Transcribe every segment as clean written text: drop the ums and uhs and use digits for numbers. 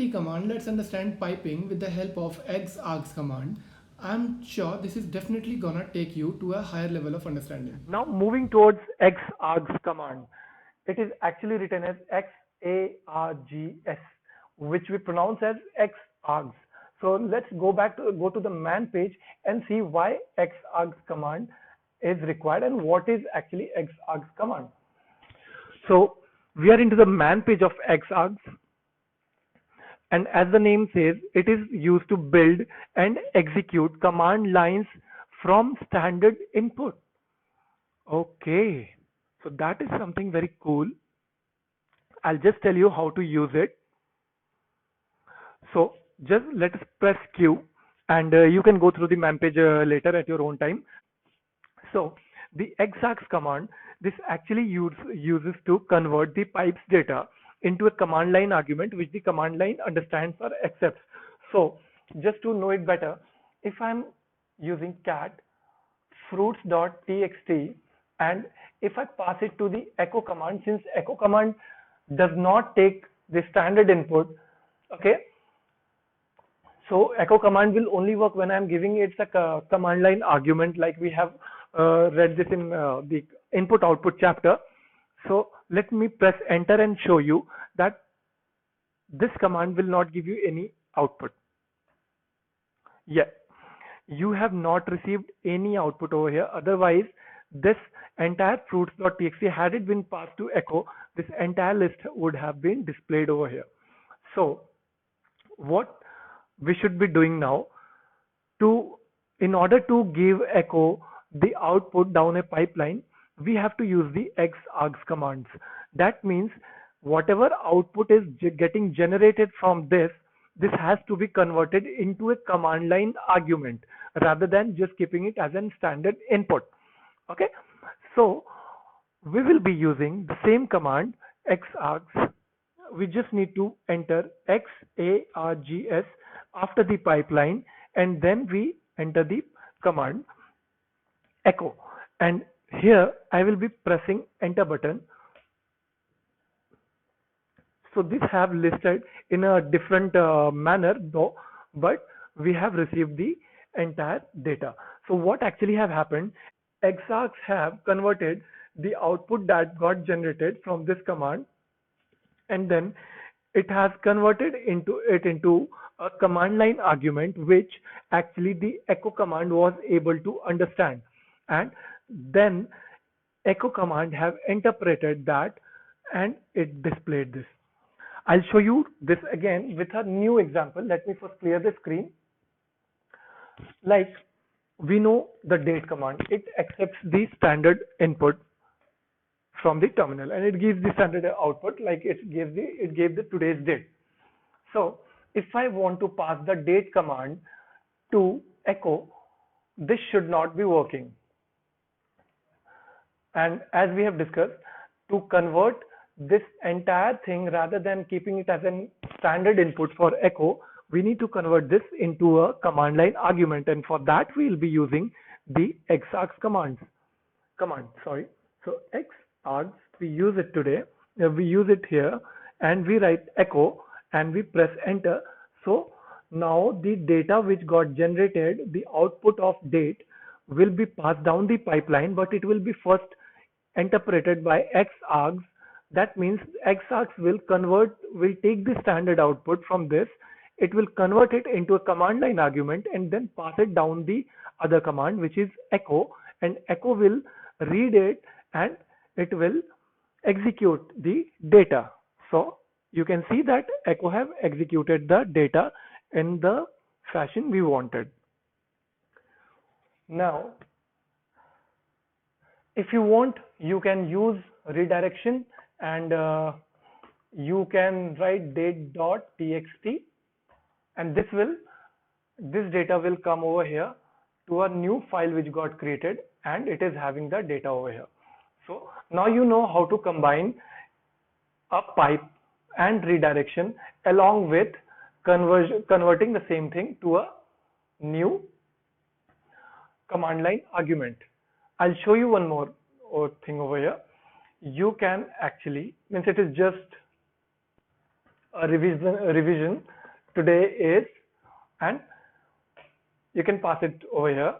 T command, let's understand piping with the help of XARGS command. I'm sure this is definitely gonna take you to a higher level of understanding. Now moving towards XARGS command. It is actually written as XARGS, which we pronounce as XARGS. So let's go to the man page and see why XARGS command is required and what is actually XARGS command. So we are into the man page of XARGS, and as the name says, it is used to build and execute command lines from standard input. Okay, so that is something very cool. I'll just tell you how to use it. So just let us press Q, and you can go through the man page later at your own time. So the exargs command, this actually uses to convert the pipes data into a command line argument which the command line understands or accepts. So just to know it better, if I'm using cat fruits.txt and if I pass it to the echo command, since echo command does not take the standard input, okay, so echo command will only work when I'm giving it a command line argument, like we have read this in the input output chapter. So let me press enter and show you that this command will not give you any output. Yeah, you have not received any output over here. Otherwise, this entire fruits.txt, had it been passed to echo, this entire list would have been displayed over here. So what we should be doing now, to in order to give echo the output down a pipeline, we have to use the XARGS commands. That means whatever output is getting generated from this has to be converted into a command line argument rather than just keeping it as a standard input. Okay, so we will be using the same command XARGS. We just need to enter XARGS after the pipeline, and then we enter the command echo, and here I will be pressing enter button. So this have listed in a different manner though, but we have received the entire data. So what actually have happened, exargs have converted the output that got generated from this command, and then it has converted into a command line argument which actually the echo command was able to understand, and then echo command have interpreted that and it displayed this. I'll show you this again with a new example. Let me first clear the screen. Like we know the date command, it accepts the standard input from the terminal and it gives the standard output, like it gave the today's date. So if I want to pass the date command to echo, this should not be working. And as we have discussed, to convert this entire thing rather than keeping it as a standard input for echo, we need to convert this into a command line argument, and for that we will be using the XARGS command. So XARGS, we use it today, we use it here, and we write echo and we press enter. So now the data which got generated, the output of date, will be passed down the pipeline, but it will be first interpreted by XARGS. That means XARGS will take the standard output from this, it will convert it into a command line argument and then pass it down the other command, which is echo, and echo will read it and it will execute the data. So you can see that echo have executed the data in the fashion we wanted. Now if you want, you can use redirection and you can write date.txt, and this data will come over here to a new file which got created, and it is having the data over here. So now you know how to combine a pipe and redirection along with converting the same thing to a new command line argument. I'll show you one more thing over here. You can actually, means it is just revision today is, and you can pass it over here.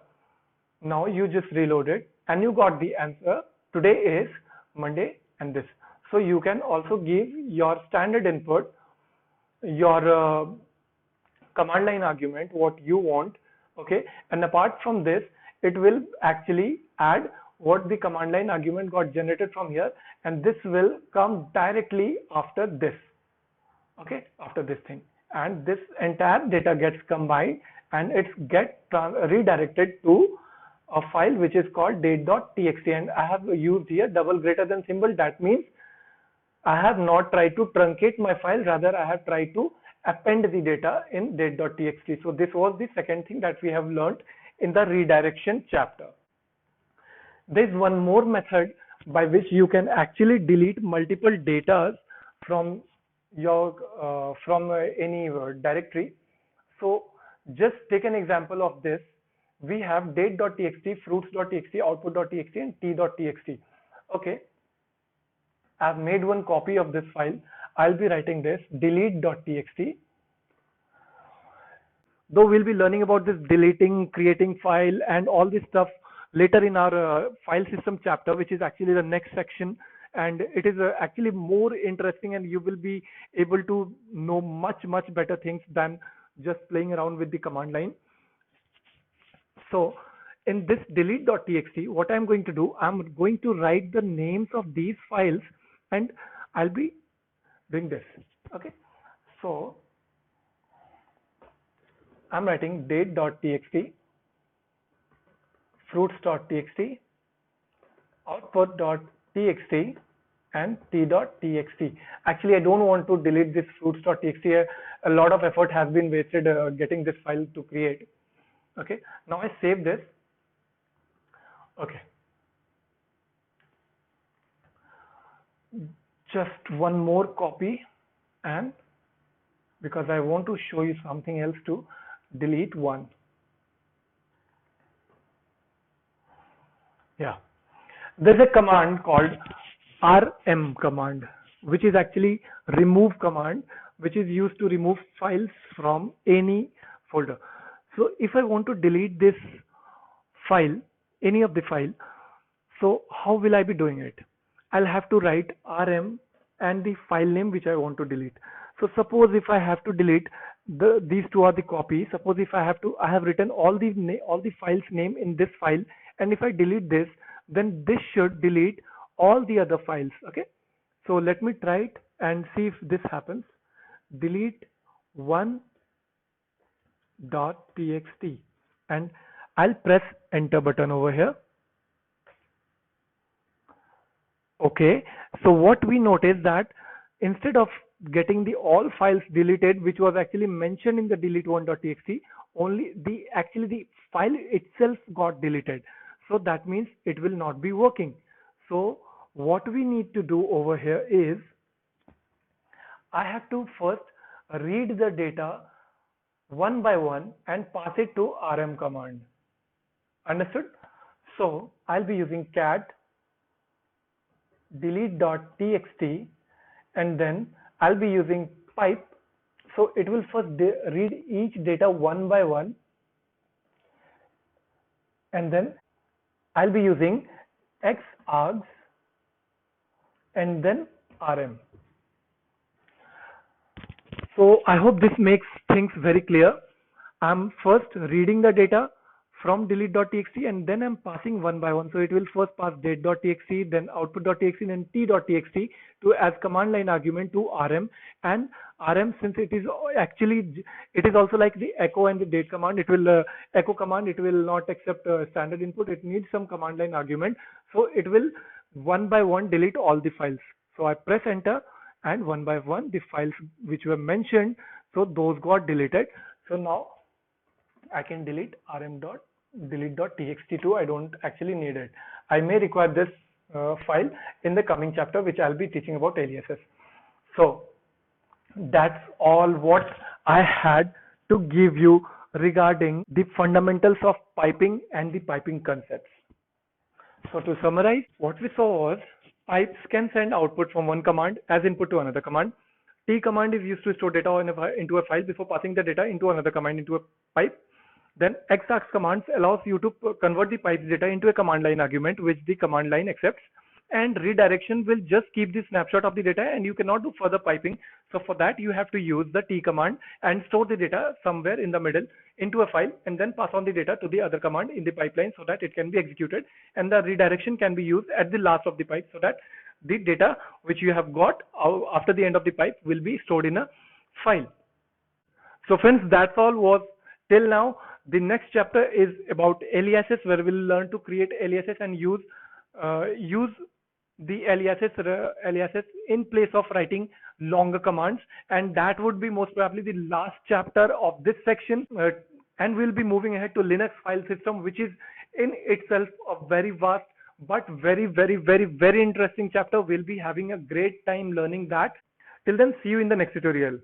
Now you just reload it and you got the answer. Today is Monday and this. So you can also give your standard input, your command line argument, what you want, okay, and apart from this it will actually add what the command line argument got generated from here, and this will come directly after this, okay, after this thing, and this entire data gets combined and it's redirected to a file which is called date.txt, and I have used here double greater than symbol. That means I have not tried to truncate my file, rather I have tried to append the data in date.txt. So this was the second thing that we have learned in the redirection chapter. There is one more method by which you can actually delete multiple data from your any directory. So just take an example of this. We have date.txt, fruits.txt, output.txt, and t.txt. Okay, I've made one copy of this file. I'll be writing this delete.txt. Though we'll be learning about this deleting, creating file, and all this stuff later in our file system chapter, which is actually the next section, and it is actually more interesting, and you will be able to know much better things than just playing around with the command line. So in this delete.txt, what I'm going to do, I'm going to write the names of these files, and I'll be doing this. Okay, so I'm writing date.txt, fruits.txt, output.txt, and t.txt. Actually, I don't want to delete this fruits.txt. A lot of effort has been wasted getting this file to create. Okay, now I save this. Okay, just one more copy, and because I want to show you something else to delete one. Yeah, there's a command called rm command, which is actually remove command, which is used to remove files from any folder. So if I want to delete this file, any of the file, so how will I be doing it? I'll have to write rm and the file name which I want to delete. So suppose if I have to delete these two are the copies. Suppose if I have written all the files name in this file, and if I delete this, then this should delete all the other files. Okay, so let me try it and see if this happens. Delete one .txt, and I'll press enter button over here. Okay, so what we notice that instead of getting the all files deleted, which was actually mentioned in the delete one.txt, only the file itself got deleted. So that means it will not be working. So what we need to do over here is I have to first read the data one by one and pass it to rm command. Understood? So I'll be using cat delete.txt, and then I'll be using pipe. So it will first read each data one by one, and then I'll be using XARGS and then rm. So I hope this makes things very clear. I'm first reading the data from delete.txt, and then I'm passing one by one. So it will first pass date.txt, then output.txt, then t.txt to as command line argument to rm. And rm, since it is also like the echo and the date command, it will echo command, it will not accept standard input. It needs some command line argument. So it will one by one delete all the files. So I press enter, and one by one the files which were mentioned, so those got deleted. So now I can delete rm.delete.txt too. I don't actually need it. I may require this file in the coming chapter, which I'll be teaching about aliases. So that's all what I had to give you regarding the fundamentals of piping and the piping concepts. So to summarize, what we saw was pipes can send output from one command as input to another command. T command is used to store data into a file before passing the data into another command into a pipe. Then XARGS commands allows you to convert the pipe's data into a command line argument, which the command line accepts. And redirection will just keep the snapshot of the data, and you cannot do further piping. So for that, you have to use the T command and store the data somewhere in the middle into a file, and then pass on the data to the other command in the pipeline so that it can be executed. And the redirection can be used at the last of the pipe so that the data which you have got after the end of the pipe will be stored in a file. So friends, that's all was till now. The next chapter is about aliases, where we'll learn to create aliases and use the aliases in place of writing longer commands, and that would be most probably the last chapter of this section. And we'll be moving ahead to Linux file system, which is in itself a very vast but very interesting chapter. We'll be having a great time learning that. Till then, see you in the next tutorial.